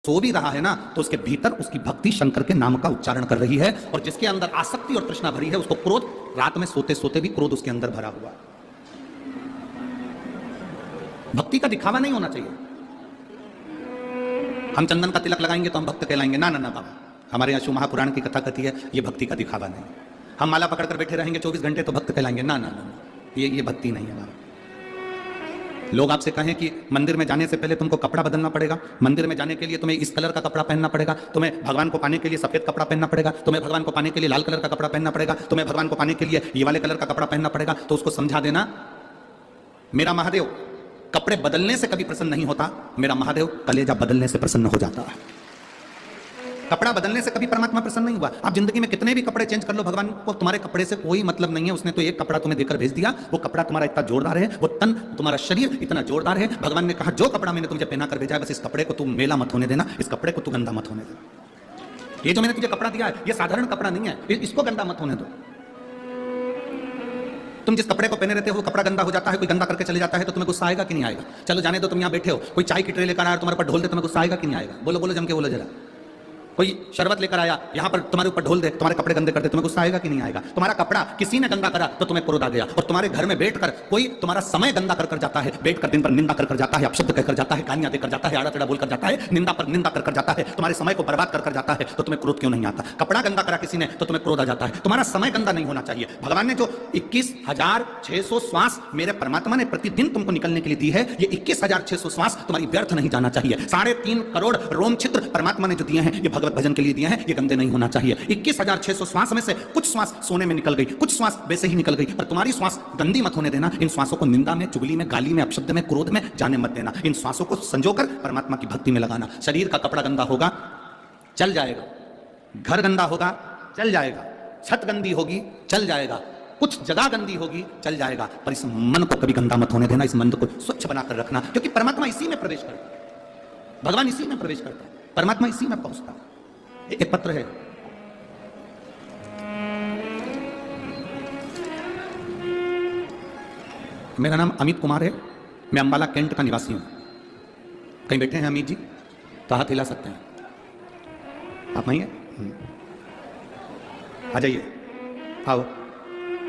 सो भी रहा है ना, तो उसके भीतर उसकी भक्ति शंकर के नाम का उच्चारण कर रही है, और जिसके अंदर आसक्ति और तृष्णा भरी है उसको क्रोध, रात में सोते सोते भी क्रोध उसके अंदर भरा हुआ है। भक्ति का दिखावा नहीं होना चाहिए। हम चंदन का तिलक लगाएंगे तो हम भक्त कहलाएंगे, ना ना ना बाबा, हमारे यहाँ शिव महापुराण की कथा कथी है, ये भक्ति का दिखावा नहीं। हम माला पकड़कर बैठे रहेंगे 24 घंटे तो भक्त कहलाएंगे, ना ना ना, ये भक्ति नहीं है बाबा। लोग आपसे कहें कि मंदिर में जाने से पहले तुमको कपड़ा बदलना पड़ेगा, मंदिर में जाने के लिए तुम्हें इस कलर का कपड़ा पहनना पड़ेगा, तुम्हें भगवान को पाने के लिए सफेद कपड़ा पहनना पड़ेगा, तुम्हें भगवान को पाने के लिए लाल कलर का कपड़ा पहनना पड़ेगा, तुम्हें भगवान को पाने के लिए ये वाले कलर का कपड़ा पहनना पड़ेगा, तो उसको समझा देना, मेरा महादेव कपड़े बदलने से कभी प्रसन्न नहीं होता, मेरा महादेव कलेजा बदलने से प्रसन्न हो जाता है। कपड़ा बदलने से कभी परमात्मा प्रसन्न नहीं हुआ। आप जिंदगी में कितने भी कपड़े चेंज कर लो, भगवान को तुम्हारे कपड़े से कोई मतलब नहीं है। उसने तो एक कपड़ा तुम्हें देकर भेज दिया, वो कपड़ा तुम्हारा इतना जोरदार है, वो तन तुम्हारा शरीर इतना जोरदार है, भगवान ने कहा जो कपड़ा मैंने तुझे पहना कर भेजा है, बस इस कपड़े को तू मेला मत होने देना, इस कपड़े को तू गंदा मत होने देना। ये जो मैंने तुझे कपड़ा दिया है ये साधारण कपड़ा नहीं है, इसको गंदा मत होने दो। तुम जिस कपड़े को पहने रहते हो वो कपड़ा गंदा हो जाता है, कोई गंदा करके चले जाता है तो तुम्हें गुस्सा आएगा कि नहीं आएगा? चलो जाने दो, तुम यहाँ बैठे हो, कोई चाय की ट्रे लेकर आया तुम्हारे ऊपर ढोल दे, तुम्हें गुस्सा आएगा कि नहीं आएगा? बोलो बोलो, जम के बोलो जरा। कोई शरबत लेकर आया यहाँ पर तुम्हारे ऊपर ढोल दे, तुम्हारे कपड़े गंदे कर दे, तुम्हें गुस्सा आएगा कि नहीं आएगा? तुम्हारा कपड़ा किसी ने गंदा करा तो तुम्हें क्रोध आ गया। और तुम्हारे घर में बैठकर कोई तुम्हारा समय गंदा कर जाता है, बैठकर दिन पर निंदा कर जाता है, अपशब्द कहकर जाता है, गालियां देकर जाता है, आड़ा टेढ़ा बोलकर जाता है, निंदा पर निंदा कर जाता है, तुम्हारे समय को बर्बाद कर जाता है, तो तुम्हें क्रोध क्यों नहीं आता? कपड़ा गंदा करा किसी ने तो तुम्हें क्रोध आ जाता है। तुम्हारा समय गंदा नहीं होना चाहिए। भगवान ने जो 21,600 श्वास मेरे परमात्मा ने प्रतिदिन तुमको निकलने के लिए दी है, ये 21,600 श्वास तुम्हारी व्यर्थ नहीं जाना चाहिए। 3.5 करोड़ रोम छिद्र परमात्मा ने जो दिए हैं ये भगवत भजन के लिए दिए हैं, ये गंदे नहीं होना चाहिए। 21,600 श्वास में से कुछ श्वास सोने में निकल गई, कुछ श्वास वैसे ही निकल गई, पर तुम्हारी श्वास गंदी मत होने देना। इन श्वासों को निंदा में, चुगली में, गाली में, अपशब्द में, क्रोध में जाने मत देना। इन श्वासों को संजोकर परमात्मा की भक्ति में लगाना। शरीर का कपड़ा गंदा होगा चल जाएगा, घर गंदा होगा चल जाएगा, छत गंदी होगी चल जाएगा, कुछ जगह गंदी होगी चल जाएगा, पर इस मन को कभी गंदा मत होने देना। इस मन को स्वच्छ बनाकर रखना, क्योंकि परमात्मा इसी में प्रवेश करता है, भगवान इसी में प्रवेश करता है, परमात्मा इसी में पहुंचता है। एक पत्र है, मेरा नाम अमित कुमार है, मैं अंबाला कैंट का निवासी हूं। कहीं बैठे हैं अमित जी तो हाथ हिला सकते हैं, आप नहीं है? आ जाइए, आओ,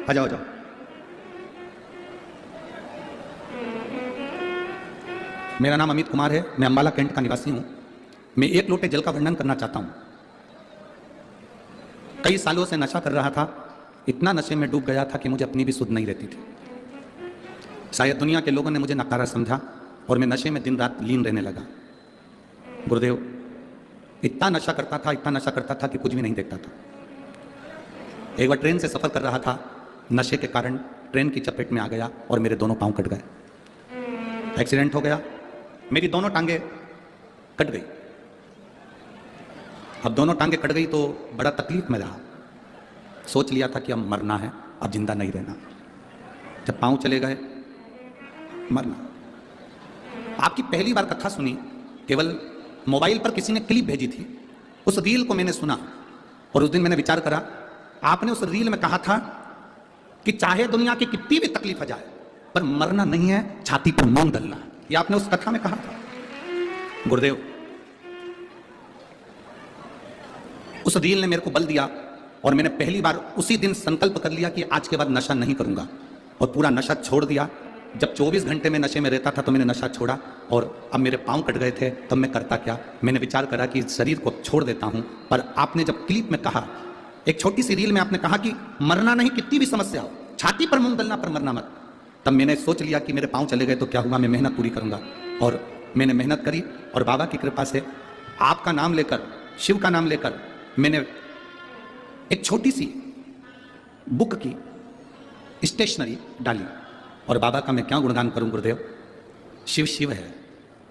आ जाओ, जाओ। मेरा नाम अमित कुमार है, मैं अंबाला कैंट का निवासी हूं। मैं एक लोटे जल का वर्णन करना चाहता हूं। कई सालों से नशा कर रहा था, इतना नशे में डूब गया था कि मुझे अपनी भी सुध नहीं रहती थी। शायद दुनिया के लोगों ने मुझे नकारा समझा और मैं नशे में दिन रात लीन रहने लगा। गुरुदेव, इतना नशा करता था, इतना नशा करता था कि कुछ भी नहीं देखता था। एक बार ट्रेन से सफर कर रहा था, नशे के कारण ट्रेन की चपेट में आ गया और मेरे दोनों पांव कट गए। एक्सीडेंट हो गया, मेरी दोनों टांगे कट गई। अब दोनों टांगे कट गई तो बड़ा तकलीफ में रहा। सोच लिया था कि अब मरना है, अब जिंदा नहीं रहना। जब पांव चले गए, मरना। आपकी पहली बार कथा सुनी, केवल मोबाइल पर किसी ने क्लिप भेजी थी, उस रील को मैंने सुना और उस दिन मैंने विचार करा, आपने उस रील में कहा था कि चाहे दुनिया की कितनी भी तकलीफ आ जाए पर मरना नहीं है, छाती पर मूंग डालना। ये आपने उस कथा में कहा था। गुरुदेव, उस रील ने मेरे को बल दिया और मैंने पहली बार उसी दिन संकल्प कर लिया कि आज के बाद नशा नहीं करूंगा, और पूरा नशा छोड़ दिया। जब 24 घंटे में नशे में रहता था तो मैंने नशा छोड़ा, और अब मेरे पांव कट गए थे तब मैं करता क्या, मैंने विचार करा कि शरीर को छोड़ देता हूं। पर आपने जब क्लिप में कहा, एक छोटी सी रील में आपने कहा कि मरना नहीं, कितनी भी समस्या हो, छाती पर मूंग डालना पर मरना मत, तब मैंने सोच लिया कि मेरे पांव चले गए तो क्या हुआ, मैं मेहनत पूरी करूंगा। और मैंने मेहनत करी और बाबा की कृपा से आपका नाम लेकर, शिव का नाम लेकर मैंने एक छोटी सी बुक की स्टेशनरी डाली। और बाबा का मैं क्या गुणगान करूं गुरुदेव, शिव शिव है।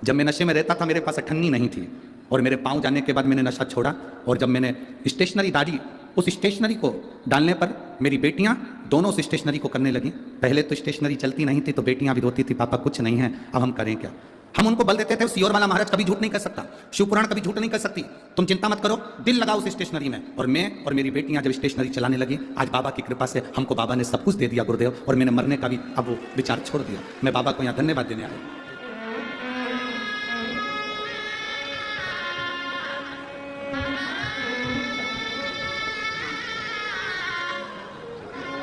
जब मैं नशे में रहता था मेरे पास अठन्नी नहीं थी, और मेरे पांव जाने के बाद मैंने नशा छोड़ा, और जब मैंने स्टेशनरी डाली, उस स्टेशनरी को डालने पर मेरी बेटियां दोनों उस स्टेशनरी को करने लगी। पहले तो स्टेशनरी चलती नहीं थी तो बेटियां भी रोती थी, पापा कुछ नहीं है, अब हम करें क्या। हम उनको बल देते थे, सियोर वाला महाराज कभी झूठ नहीं कर सकता, शिव पुराण कभी झूठ नहीं कर सकती, तुम चिंता मत करो, दिल लगाओ उस स्टेशनरी में। और मैं और मेरी बेटियां जब स्टेशनरी चलाने लगी, आज बाबा की कृपा से हमको बाबा ने सब कुछ दे दिया गुरुदेव, और मैंने मरने का भी अब वो विचार छोड़ दिया। मैं बाबा को यहाँ धन्यवाद देने आया।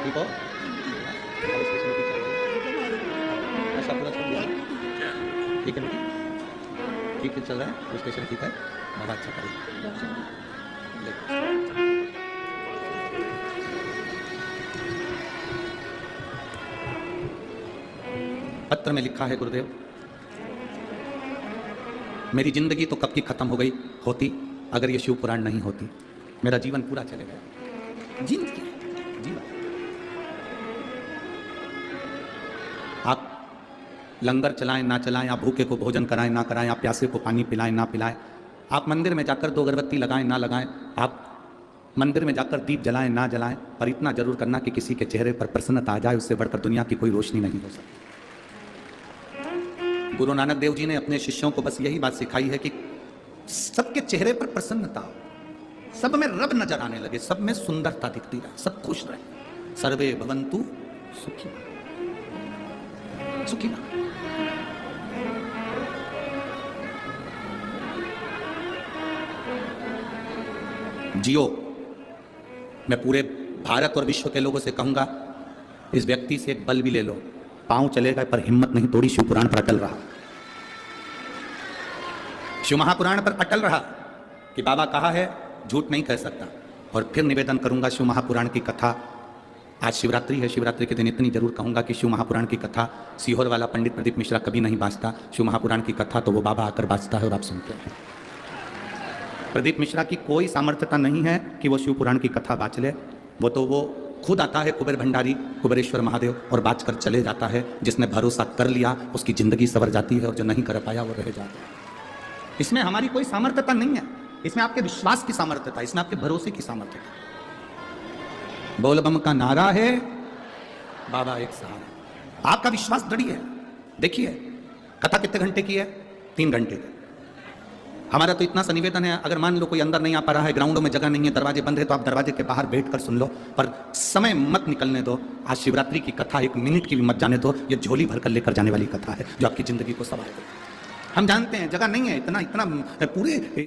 ठीक हो? पुलिस स्टेशन की चल रही है। ऐसा पूरा छोड़ दिया? ठीक है बेटी? ठीक है चल रहा है? पुलिस स्टेशन ठीक है? बहुत अच्छा करिए। पत्र में लिखा है गुरुदेव, मेरी जिंदगी तो कब की खत्म हो गई होती अगर ये शिव पुराण नहीं होती। मेरा जीवन पूरा चले गया। जिंदगी जीवन। आप लंगर चलाएं ना चलाएं, आप भूखे को भोजन कराएं ना कराएं, आप प्यासे को पानी पिलाएं ना पिलाएं, आप मंदिर में जाकर 2 अगरबत्ती लगाएं ना लगाएं, आप मंदिर में जाकर दीप जलाएं ना जलाएं, पर इतना जरूर करना कि किसी के चेहरे पर प्रसन्नता आ जाए, उससे बढ़कर दुनिया की कोई रोशनी नहीं हो सकती। गुरु नानक देव जी ने अपने शिष्यों को बस यही बात सिखाई है कि सबके चेहरे पर प्रसन्नता हो, सब में रब नजर आने लगे, सब में सुंदरता दिखती रहे, सब खुश रहे। सर्वे भवन्तु सुखी सुखी। जियो। मैं पूरे भारत और विश्व के लोगों से कहूंगा, इस व्यक्ति से एक बल भी ले लो, पांव चलेगा पर हिम्मत नहीं तोड़ी, शिव पुराण पर अटल रहा, शिव महापुराण पर अटल रहा कि बाबा कहा है झूठ नहीं कह सकता। और फिर निवेदन करूंगा, शिव महापुराण की कथा, आज शिवरात्रि है, शिवरात्रि के दिन इतनी जरूर कहूंगा कि शिव महापुराण की कथा सीहोर वाला पंडित प्रदीप मिश्रा कभी नहीं बाजता, शिव महापुराण की कथा तो वो बाबा आकर बाजता है और आप सुनते हैं। प्रदीप मिश्रा की कोई सामर्थ्यता नहीं है कि वो शिव पुराण की कथा बाच ले, वो खुद आता है कुबेर भंडारी, कुबेरेश्वर महादेव, और बाज कर चले जाता है। जिसने भरोसा कर लिया उसकी जिंदगी सवर जाती है, और जो नहीं कर पाया वो रह जाता है। इसमें हमारी कोई सामर्थ्यता नहीं है, इसमें आपके विश्वास की सामर्थ्यता, इसमें आपके भरोसे की सामर्थ्यता। बोल बम का नारा है, बाबा एक सहारा। आपका विश्वास दृढ़ है। देखिए कथा कितने घंटे की है? 3 घंटे। हमारा तो इतना सा निवेदन है, अगर मान लो कोई अंदर नहीं आ पा रहा है, ग्राउंडों में जगह नहीं है, दरवाजे बंद है, तो आप दरवाजे के बाहर बैठकर सुन लो, पर समय मत निकलने दो। आज शिवरात्रि की कथा 1 मिनट की भी मत जाने दो, ये झोली भरकर लेकर जाने वाली कथा है जो आपकी जिंदगी को संवार देगी। हम जानते हैं जगह नहीं है, इतना पूरे